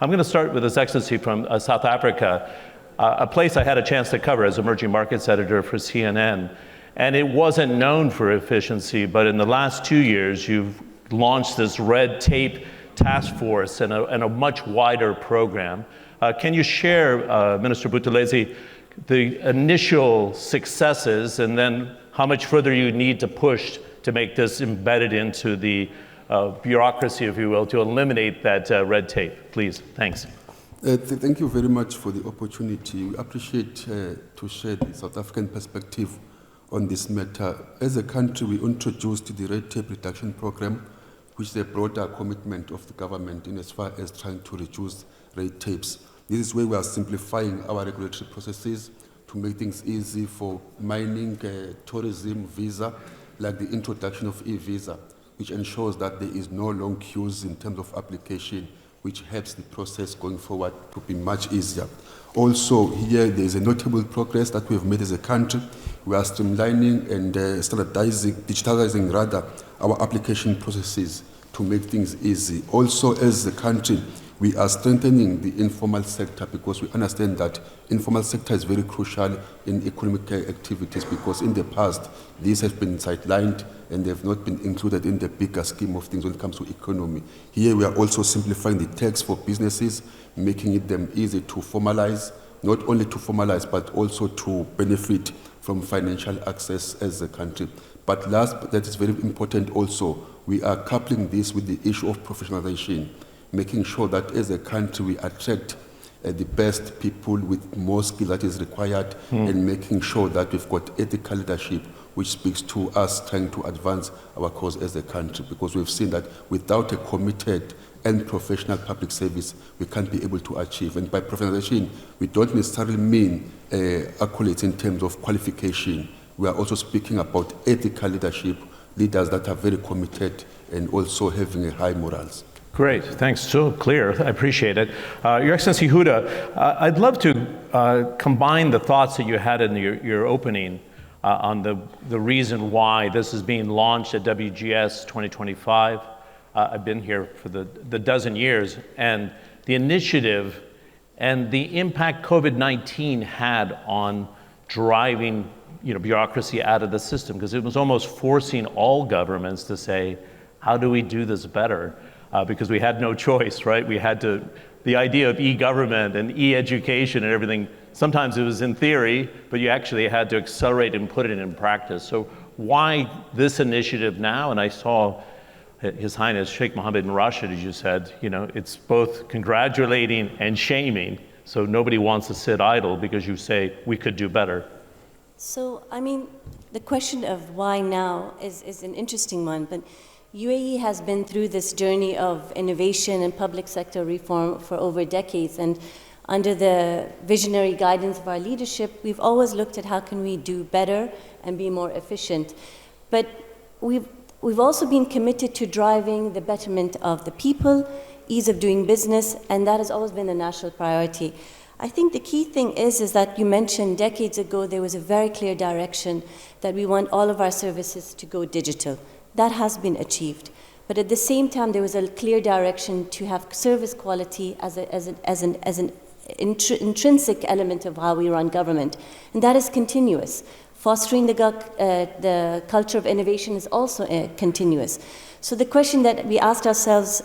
I'm going to start with His Excellency from South Africa, a place I had a chance to cover as emerging markets editor for CNN. And it wasn't known for efficiency, but in the last 2 years, you've launched this red tape task force and a much wider program. Can you share, Minister Buthelezi, the initial successes and then how much further you need to push to make this embedded into the bureaucracy, if you will, to eliminate that red tape, please? Thanks. Thank you very much for the opportunity. We appreciate to share the South African perspective on this matter. As a country, we introduced the red tape reduction program, which is a broader commitment of the government in as far as trying to reduce red tapes. This is where we are simplifying our regulatory processes to make things easy for mining, tourism, visa, like the introduction of e-visa, which ensures that there is no long queues in terms of application, which helps the process going forward to be much easier. Also, here there is a notable progress that we have made as a country. We are streamlining and digitalizing our application processes to make things easy. Also, as a country, we are strengthening the informal sector because we understand that informal sector is very crucial in economic activities, because in the past, these have been sidelined and they have not been included in the bigger scheme of things when it comes to economy. Here we are also simplifying the tax for businesses, making them easy to formalize, not only to formalize, but also to benefit from financial access as a country. But last, but that is very important also, we are coupling this with the issue of professionalization, making sure that as a country we attract the best people with more skill that is required, and making sure that we've got ethical leadership, which speaks to us trying to advance our cause as a country, because we've seen that without a committed and professional public service, we can't be able to achieve. And by professionalization, we don't necessarily mean accolades in terms of qualification. We are also speaking about ethical leadership, leaders that are very committed and also having a high morals. Great, thanks, so clear, I appreciate it. Your Excellency Huda, I'd love to combine the thoughts that you had in your opening on the reason why this is being launched at WGS 2025. I've been here for the dozen years, and the initiative and the impact COVID-19 had on driving bureaucracy out of the system, because it was almost forcing all governments to say, how do we do this better? Because we had no choice, right? We had to, the idea of e-government and e-education and everything, sometimes it was in theory, but you actually had to accelerate and put it in practice. So why this initiative now? And I saw His Highness Sheikh Mohammed bin Rashid, as you said, it's both congratulating and shaming. So nobody wants to sit idle because you say we could do better. So, the question of why now is an interesting one, but UAE has been through this journey of innovation and public sector reform for over decades, and under the visionary guidance of our leadership, we've always looked at how can we do better and be more efficient. But we've also been committed to driving the betterment of the people, ease of doing business, and that has always been the national priority. I think the key thing is that you mentioned decades ago there was a very clear direction that we want all of our services to go digital. That has been achieved. But at the same time, there was a clear direction to have service quality as an intrinsic element of how we run government. And that is continuous. Fostering the culture of innovation is also continuous. So the question that we asked ourselves,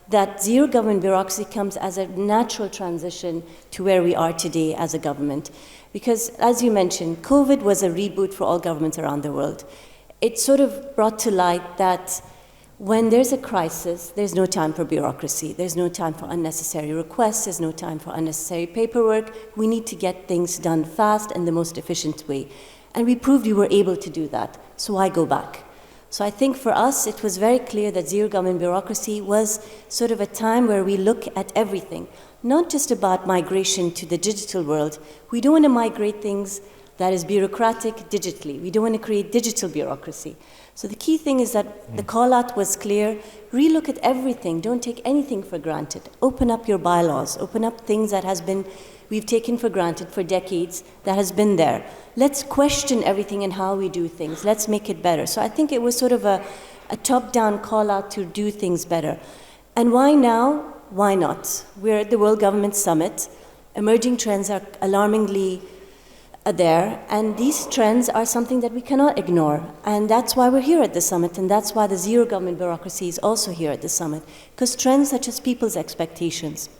that zero government bureaucracy comes as a natural transition to where we are today as a government. Because as you mentioned, COVID was a reboot for all governments around the world. It sort of brought to light that when there's a crisis, there's no time for bureaucracy. There's no time for unnecessary requests. There's no time for unnecessary paperwork. We need to get things done fast and the most efficient way. And we proved we were able to do that. So why go back? So I think for us, it was very clear that zero government bureaucracy was sort of a time where we look at everything, not just about migration to the digital world. We don't want to migrate things that is bureaucratic digitally. We don't want to create digital bureaucracy. So the key thing is that the call-out was clear. Relook at everything. Don't take anything for granted. Open up your bylaws. Open up things that we've taken for granted for decades, that has been there. Let's question everything and how we do things. Let's make it better. So I think it was sort of a top-down call-out to do things better. And why now? Why not? We're at the World Government Summit. Emerging trends are alarmingly there, and these trends are something that we cannot ignore. And that's why we're here at the summit, and that's why the zero government bureaucracy is also here at the summit. Because trends such as people's expectations,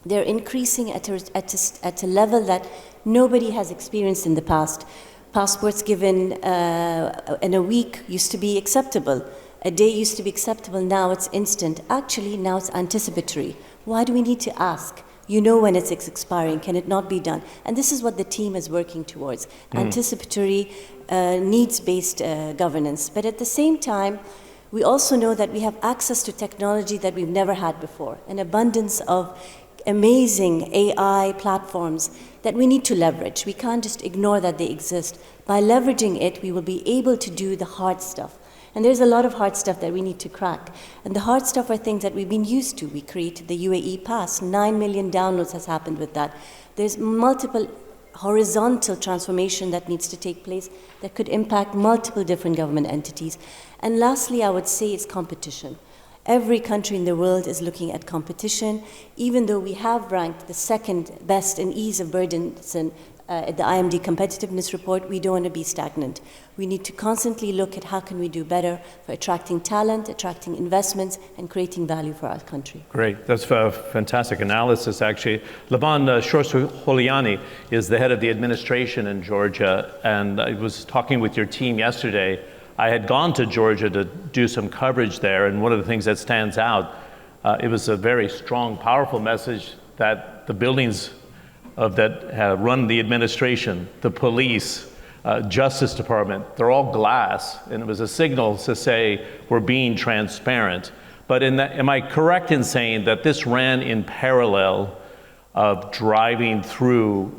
they're increasing at a level that nobody has experienced in the past. Passports given in a week used to be acceptable. A day used to be acceptable, now it's instant. Actually, now it's anticipatory. Why do we need to ask? You know when it's expiring, can it not be done? And this is what the team is working towards, anticipatory, needs-based governance. But at the same time, we also know that we have access to technology that we've never had before, an abundance of amazing AI platforms that we need to leverage. We can't just ignore that they exist. By leveraging it, we will be able to do the hard stuff. And there's a lot of hard stuff that we need to crack. And the hard stuff are things that we've been used to. We created the UAE Pass. 9 million downloads has happened with that. There's multiple horizontal transformation that needs to take place that could impact multiple different government entities. And lastly, I would say it's competition. Every country in the world is looking at competition, even though we have ranked the second best in ease of burdensome at the IMD competitiveness report. We don't want to be stagnant. We need to constantly look at how can we do better for attracting talent, attracting investments, and creating value for our country. Great, that's a fantastic analysis, actually. Lavan Shorsholiani is the head of the administration in Georgia, and I was talking with your team yesterday. I had gone to Georgia to do some coverage there, and one of the things that stands out, it was a very strong, powerful message that the buildings that run the administration, the police, Justice Department, they're all glass, and it was a signal to say we're being transparent. But am I correct in saying that this ran in parallel of driving through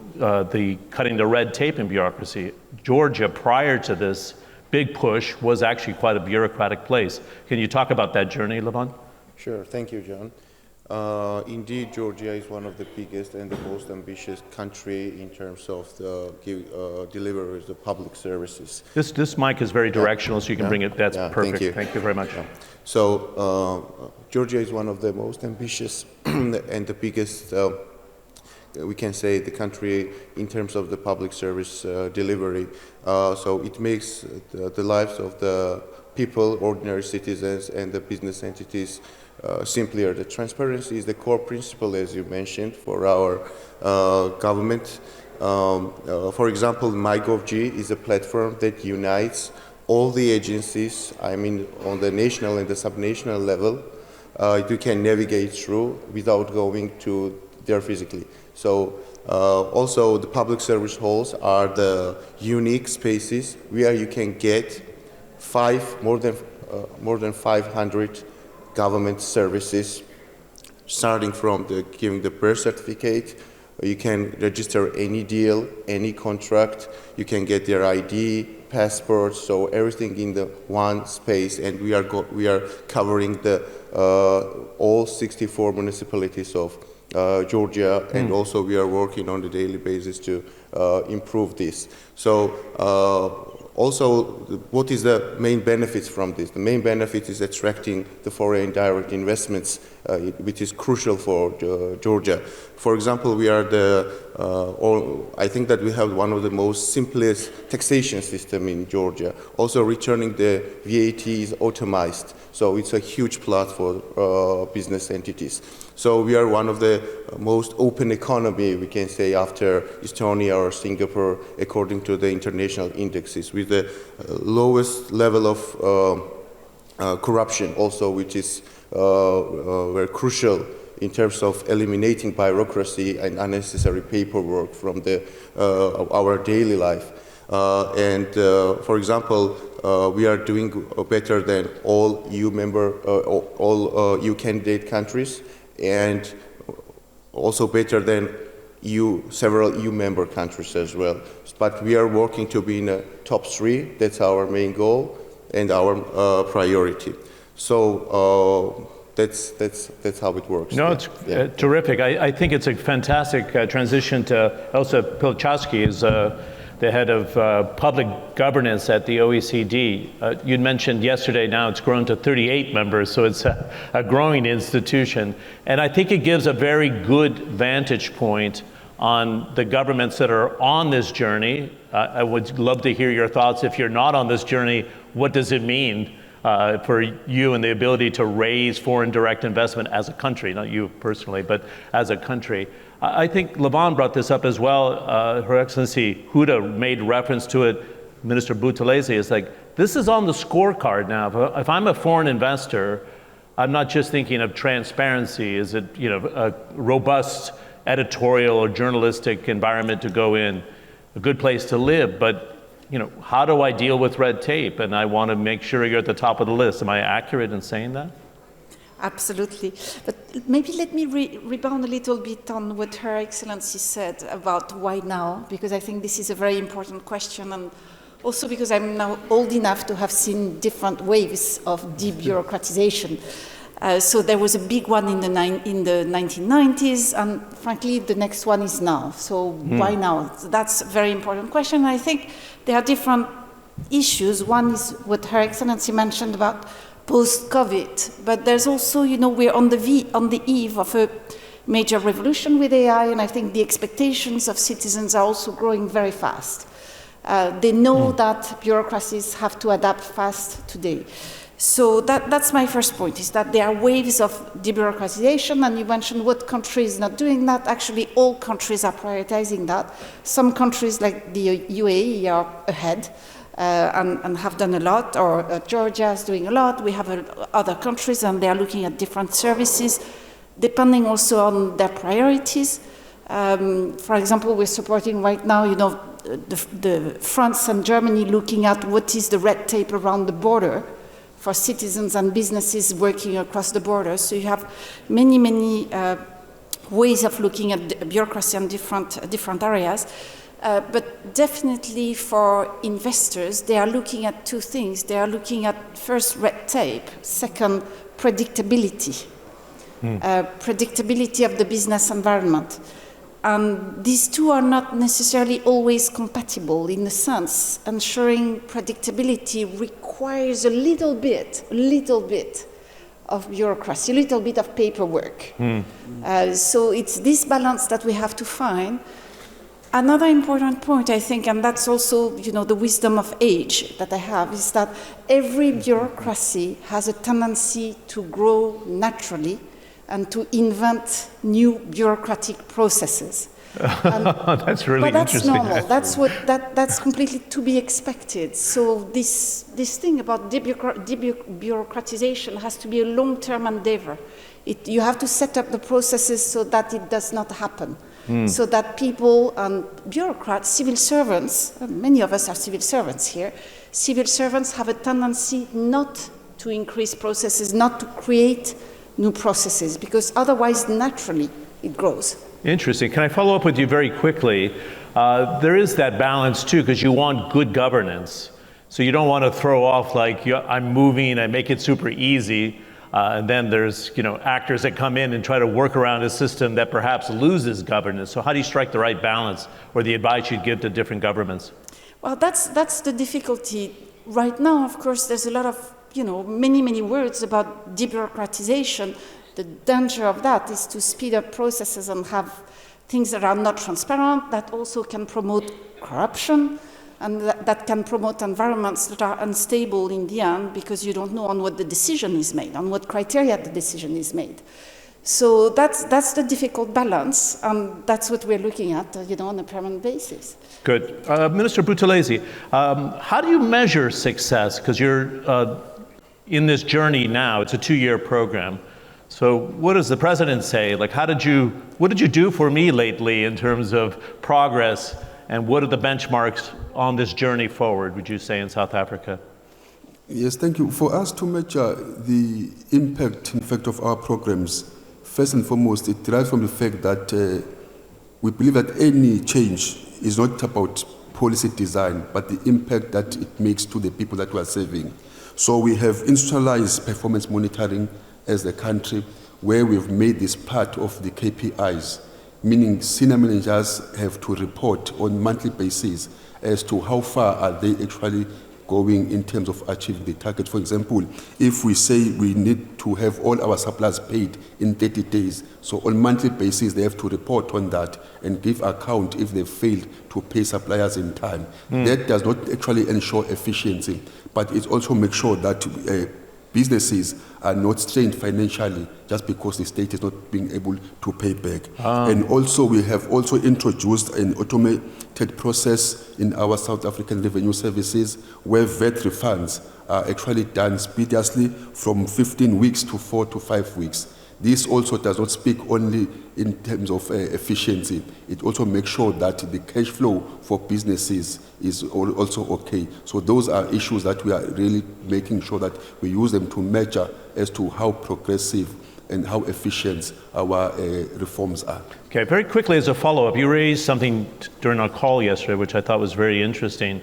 cutting the red tape in bureaucracy? Georgia, prior to this big push, was actually quite a bureaucratic place. Can you talk about that journey, Lavan? Sure, thank you, John. Indeed, Georgia is one of the biggest and the most ambitious country in terms of the delivery of the public services. This mic is very directional, so you can bring it. That's perfect. Thank you very much. So, Georgia is one of the most ambitious and the biggest, we can say, the country in terms of the public service delivery. So it makes the lives of the people, ordinary citizens, and the business entities simpler. The transparency is the core principle, as you mentioned, for our government. For example, MyGovG is a platform that unites all the agencies, I mean, on the national and the subnational level. You can navigate through without going to there physically. So also the public service halls are the unique spaces where you can get more than 500 government services, starting from giving the birth certificate. You can register any deal, any contract. You can get their ID, passports, so everything in the one space. And we are covering the all 64 municipalities of Georgia, and also we are working on a daily basis to improve this. So also, what is the main benefits from this? The main benefit is attracting the foreign direct investments, which is crucial for Georgia. For example, we are I think that we have one of the most simplest taxation system in Georgia. Also, returning the VAT is automized, so it's a huge plus for business entities. So we are one of the most open economy, we can say, after Estonia or Singapore, according to the international indexes, with the lowest level of corruption also, which is very crucial in terms of eliminating bureaucracy and unnecessary paperwork from our daily life. For example, we are doing better than all EU candidate countries, and also better than several EU member countries as well. But we are working to be in the top 3. That's our main goal and our priority. So that's how it works. No, it's terrific. I think it's a fantastic transition to Elsa Pilchowski is the head of public governance at the OECD. You'd mentioned yesterday now it's grown to 38 members, so it's a growing institution. And I think it gives a very good vantage point on the governments that are on this journey. I would love to hear your thoughts. If you're not on this journey, what does it mean for you and the ability to raise foreign direct investment as a country, not you personally, but as a country? I think Laban brought this up as well. Her Excellency Huda made reference to it. Minister Buthelezi is like, this is on the scorecard now. If I'm a foreign investor, I'm not just thinking of transparency. Is it, a robust editorial or journalistic environment to go in, a good place to live, but how do I deal with red tape? And I want to make sure you're at the top of the list. Am I accurate in saying that? Absolutely. But maybe let me rebound a little bit on what Her Excellency said about why now, because I think this is a very important question, and also because I'm now old enough to have seen different waves of debureaucratization. So there was a big one in the 1990s, and frankly, the next one is now. So why now? So that's a very important question. I think there are different issues. One is what Her Excellency mentioned about post-COVID, but there's also, we're on the eve of a major revolution with AI, and I think the expectations of citizens are also growing very fast. They know that bureaucracies have to adapt fast today. So that's my first point, is that there are waves of debureaucratization, and you mentioned what country is not doing that. Actually, all countries are prioritizing that. Some countries, like the UAE, are ahead. And have done a lot, or Georgia is doing a lot. We have other countries, and they are looking at different services, depending also on their priorities. For example, we're supporting right now, the France and Germany looking at what is the red tape around the border for citizens and businesses working across the border. So you have many ways of looking at bureaucracy in different areas. But definitely for investors, they are looking at two things. They are looking at, first, red tape, second, predictability. Predictability of the business environment. And these two are not necessarily always compatible. In a sense, ensuring predictability requires a little bit of bureaucracy, a little bit of paperwork. So it's this balance that we have to find. Another important point, I think, and that's also, the wisdom of age that I have, is that every bureaucracy has a tendency to grow naturally and to invent new bureaucratic processes. That's really interesting. But that's normal. That's completely to be expected. So this thing about debureaucratization has to be a long-term endeavor. You have to set up the processes so that it does not happen. So that people and bureaucrats, civil servants, many of us are civil servants here, civil servants have a tendency not to increase processes, not to create new processes, because otherwise, naturally, it grows. Interesting. Can I follow up with you very quickly? There is that balance, too, because you want good governance. So you don't want to throw off like, I'm moving, I make it super easy. And then there's, actors that come in and try to work around a system that perhaps loses governance. So how do you strike the right balance, or the advice you'd give to different governments? Well, that's the difficulty. Right now, of course, there's a lot of, many words about debureaucratization. The danger of that is to speed up processes and have things that are not transparent, that also can promote corruption, and that can promote environments that are unstable in the end, because you don't know on what the decision is made, on what criteria the decision is made. So that's the difficult balance, and that's what we're looking at, on a permanent basis. Good. Minister Buthelezi, how do you measure success? Because you're in this journey now. It's a 2-year program. So what does the president say? Like, what did you do for me lately in terms of progress? And what are the benchmarks on this journey forward, would you say, in South Africa? Yes, thank you. For us to measure the impact, in fact, of our programs, first and foremost, it derives from the fact that we believe that any change is not about policy design, but the impact that it makes to the people that we are serving. So we have institutionalized performance monitoring as a country, where we've made this part of the KPIs. meaning senior managers have to report on monthly basis as to how far are they actually going in terms of achieving the target. For example, if we say we need to have all our suppliers paid in 30 days, so on monthly basis they have to report on that and give account if they failed to pay suppliers in time. That does not actually ensure efficiency, but it also makes sure that businesses are not strained financially just because the state is not being able to pay back. And also we have also introduced an automated process in our South African revenue services where VAT refunds are actually done expeditiously from 15 weeks to 4 to 5 weeks. This also does not speak only in terms of efficiency. It also makes sure that the cash flow for businesses is also okay. So those are issues that we are really making sure that we use them to measure as to how progressive and how efficient our reforms are. Okay, very quickly as a follow-up, you raised something during our call yesterday, which I thought was very interesting,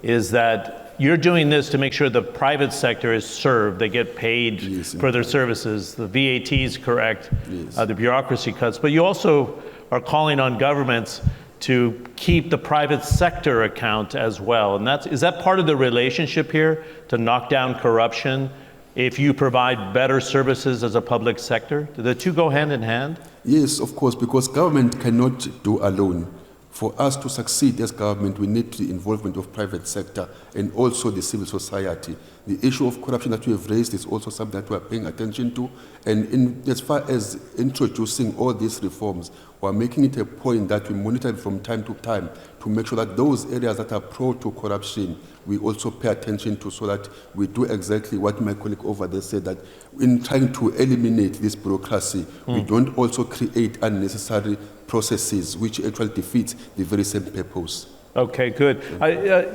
is that you're doing this to make sure the private sector is served, they get paid for their services, the VAT is correct, the bureaucracy cuts, but you also are calling on governments to keep the private sector account as well. And is that part of the relationship here, to knock down corruption if you provide better services as a public sector? Do the two go hand in hand? Yes, of course, because government cannot do alone. For us to succeed as government, we need the involvement of private sector and also the civil society. The issue of corruption that we have raised is also something that we are paying attention to. And as far as introducing all these reforms, we are making it a point that we monitor from time to time to make sure that those areas that are prone to corruption, we also pay attention to, so that we do exactly what my colleague over there said, that in trying to eliminate this bureaucracy, we don't also create unnecessary processes which actually defeat the very same purpose. Okay, good.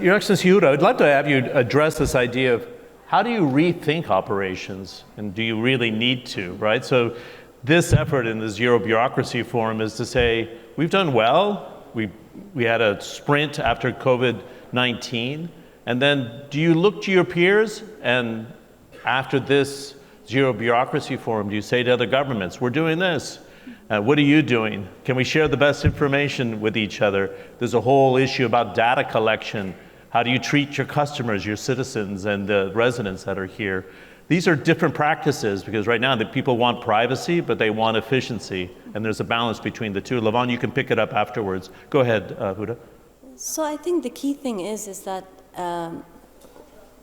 Your Excellency Huda, I'd like to have you address this idea of how do you rethink operations, and do you really need to, right? So this effort in the Zero Bureaucracy Forum is to say, we've done well, we had a sprint after COVID-19, and then do you look to your peers, and after this Zero Bureaucracy Forum, do you say to other governments, we're doing this? What are you doing? Can we share the best information with each other? There's a whole issue about data collection. How do you treat your customers, your citizens, and the residents that are here? These are different practices, because right now the people want privacy, but they want efficiency, and there's a balance between the two. Lavon, you can pick it up afterwards. Go ahead, Huda. So I think the key thing is that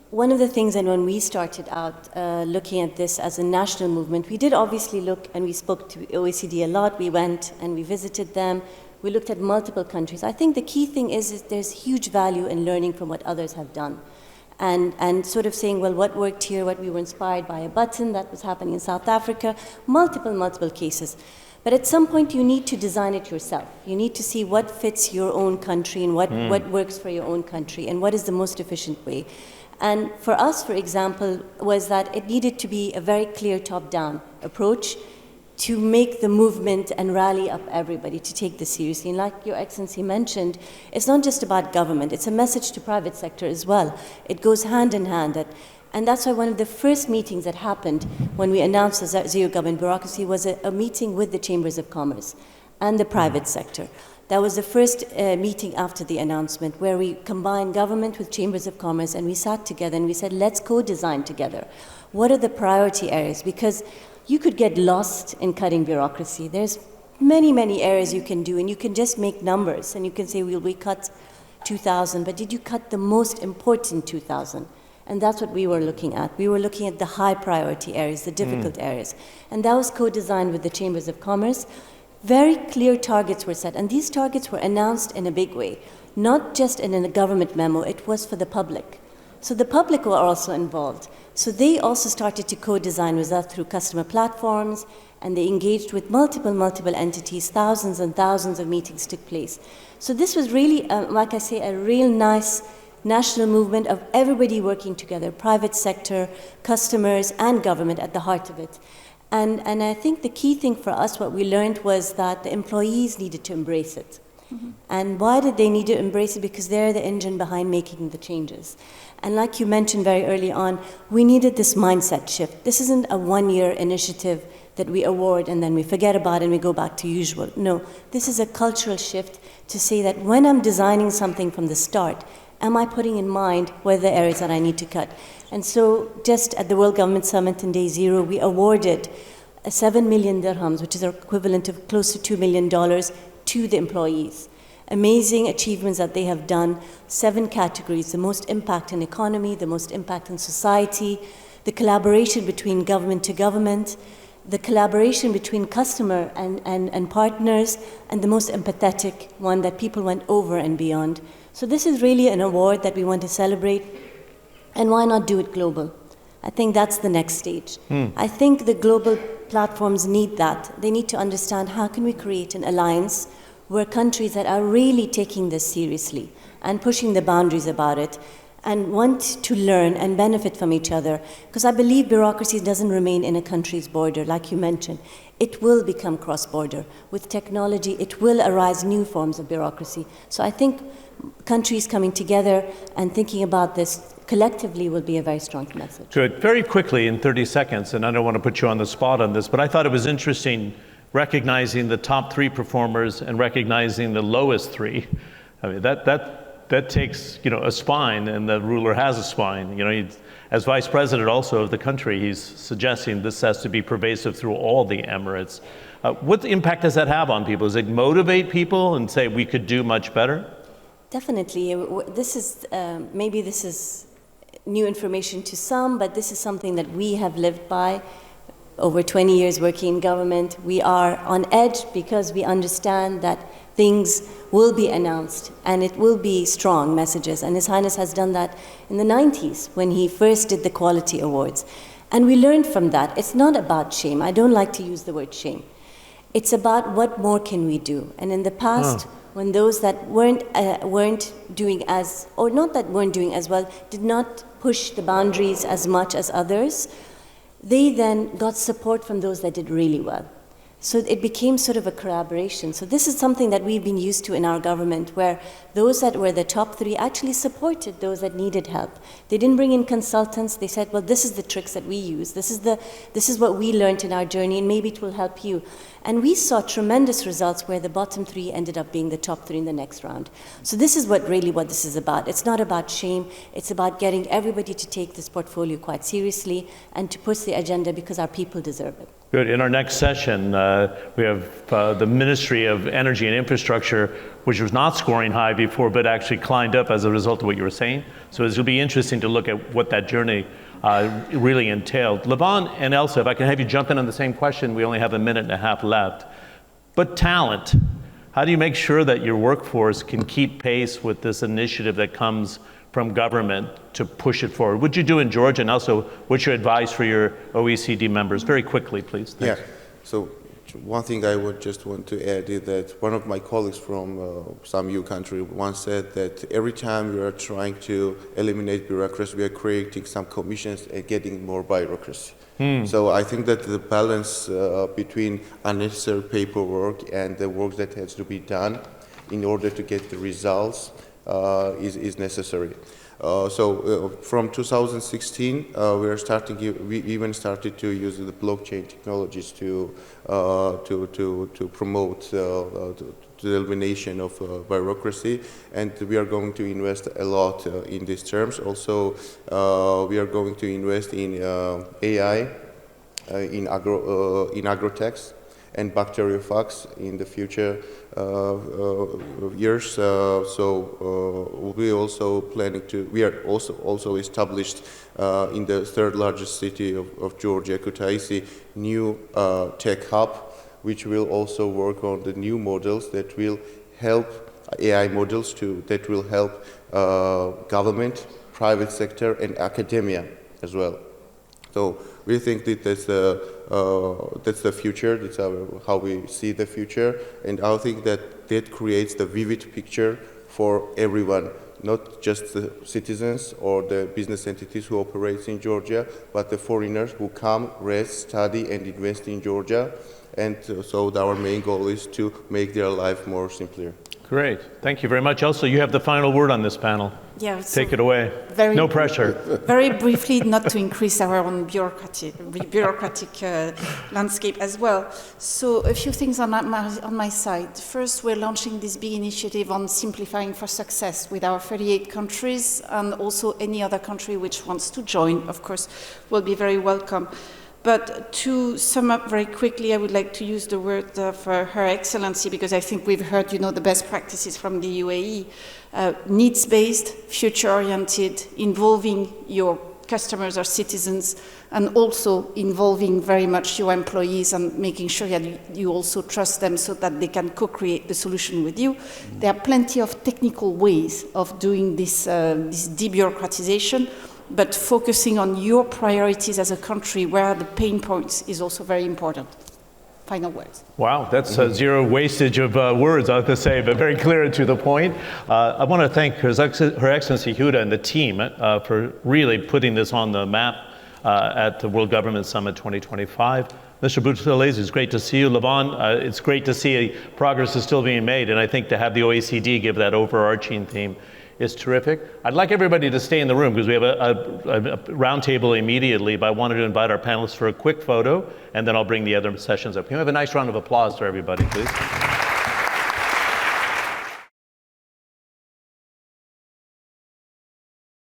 one of the things, and when we started out looking at this as a national movement, we did obviously look, and we spoke to OECD a lot. We went and we visited them. We looked at multiple countries. I think the key thing is there's huge value in learning from what others have done. And sort of saying, well, what worked here, what we were inspired by a button that was happening in South Africa, multiple cases. But at some point, you need to design it yourself. You need to see what fits your own country and what works for your own country and what is the most efficient way. And for us, for example, was that it needed to be a very clear top-down approach to make the movement and rally up everybody to take this seriously. And like Your Excellency mentioned, it's not just about government, it's a message to private sector as well. It goes hand in hand. And that's why one of the first meetings that happened when we announced the Zero Government Bureaucracy was a meeting with the Chambers of Commerce and the private sector. That was the first meeting after the announcement, where we combined government with Chambers of Commerce, and we sat together and we said, let's co-design together. What are the priority areas? Because you could get lost in cutting bureaucracy. There's many areas you can do, and you can just make numbers, and you can say, well, we cut 2,000, but did you cut the most important 2,000? And that's what we were looking at. We were looking at the high priority areas, the difficult areas. And that was co-designed with the Chambers of Commerce. Very clear targets were set, and these targets were announced in a big way, not just in a government memo, it was for the public. So the public were also involved. So they also started to co-design with us through customer platforms, and they engaged with multiple entities. Thousands and thousands of meetings took place. So this was really, like I say, a real nice national movement of everybody working together, private sector, customers, and government at the heart of it. And I think the key thing for us, what we learned, was that the employees needed to embrace it. Mm-hmm. And why did they need to embrace it? Because they're the engine behind making the changes. And like you mentioned very early on, we needed this mindset shift. This isn't a one-year initiative that we award and then we forget about it and we go back to usual. No, this is a cultural shift to say that when I'm designing something from the start, am I putting in mind where the areas that I need to cut? And so just at the World Government Summit in Day Zero, we awarded 7 million dirhams, which is equivalent of close to $2 million, to the employees. Amazing achievements that they have done, 7 categories: the most impact in economy, the most impact in society, the collaboration between government to government, the collaboration between customer and partners, and the most empathetic one, that people went over and beyond. So this is really an award that we want to celebrate, and why not do it global? I think that's the next stage. I think the global platforms need that. They need to understand, how can we create an alliance where countries that are really taking this seriously and pushing the boundaries about it and want to learn and benefit from each other. Because I believe bureaucracy doesn't remain in a country's border, like you mentioned. It will become cross-border. With technology, it will arise new forms of bureaucracy. So I think countries coming together and thinking about this collectively will be a very strong message. Good. Very quickly, in 30 seconds, and I don't want to put you on the spot on this, but I thought it was interesting recognizing the top 3 performers and recognizing the lowest 3. I mean, that takes, a spine, and the ruler has a spine. As vice president also of the country, he's suggesting this has to be pervasive through all the emirates. What impact does that have on people? Does it motivate people and say we could do much better? Definitely. This is new information to some, but this is something that we have lived by. Over 20 years working in government, we are on edge because we understand that things will be announced and it will be strong messages. And His Highness has done that in the 90s when he first did the Quality Awards. And we learned from that. It's not about shame. I don't like to use the word shame. It's about what more can we do. And in the past, when those that weren't doing as, or not that weren't doing as well, did not push the boundaries as much as others, they then got support from those that did really well. So it became sort of a collaboration. So this is something that we've been used to in our government, where those that were the top 3 actually supported those that needed help. They didn't bring in consultants. They said, well, this is the tricks that we use. This is what we learned in our journey, and maybe it will help you. And we saw tremendous results where the bottom 3 ended up being the top 3 in the next round. So this is what this is about. It's not about shame. It's about getting everybody to take this portfolio quite seriously and to push the agenda, because our people deserve it. Good. In our next session, we have the Ministry of Energy and Infrastructure, which was not scoring high before, but actually climbed up as a result of what you were saying. So it's going to be interesting to look at what that journey really entailed. Laban and Elsa, if I can have you jump in on the same question. We only have a minute and a half left. But talent, how do you make sure that your workforce can keep pace with this initiative that comes from government to push it forward? What do you do in Georgia, and also what's your advice for your OECD members? Very quickly, please. Thanks. Yeah, so one thing I would just want to add is that one of my colleagues from some EU country once said that every time we are trying to eliminate bureaucracy, we are creating some commissions and getting more bureaucracy. So I think that the balance between unnecessary paperwork and the work that has to be done in order to get the results is necessary. From 2016, we even started to use the blockchain technologies to promote the elimination of bureaucracy, and we are going to invest a lot in these terms. Also, we are going to invest in AI, in agrotech, and bacteriophages in the future years. We are also established in the 3rd largest city of Georgia, Kutaisi, new tech hub, which will also work on the new models that will help AI models that will help government, private sector, and academia as well. So we think that that's the future. That's how we see the future, and I think that creates the vivid picture for everyone, not just the citizens or the business entities who operate in Georgia, but the foreigners who come, rest, study, and invest in Georgia. And so our main goal is to make their life more simpler. Great. Thank you very much. Elsa, you have the final word on this panel. Yeah, so Take it away. No pressure. Very briefly, not to increase our own bureaucratic landscape as well. So a few things on my side. First, we're launching this big initiative on simplifying for success with our 38 countries, and also any other country which wants to join, of course, will be very welcome. But to sum up very quickly, I would like to use the word of Her Excellency, because I think we've heard, the best practices from the UAE. Needs-based, future-oriented, involving your customers or citizens, and also involving very much your employees and making sure that you also trust them so that they can co-create the solution with you. There are plenty of technical ways of doing this debureaucratization, but focusing on your priorities as a country, where are the pain points, is also very important. Final words. Wow, that's zero wastage of words, I have to say, but very clear and to the point. I want to thank Her Excellency Huda and the team for really putting this on the map at the World Government Summit 2025. Mr. Boutelez, it's great to see you. Levon, it's great to see progress is still being made, and I think to have the OECD give that overarching theme is terrific. I'd like everybody to stay in the room because we have a roundtable immediately, but I wanted to invite our panelists for a quick photo, and then I'll bring the other sessions up. Can we have a nice round of applause for everybody, please?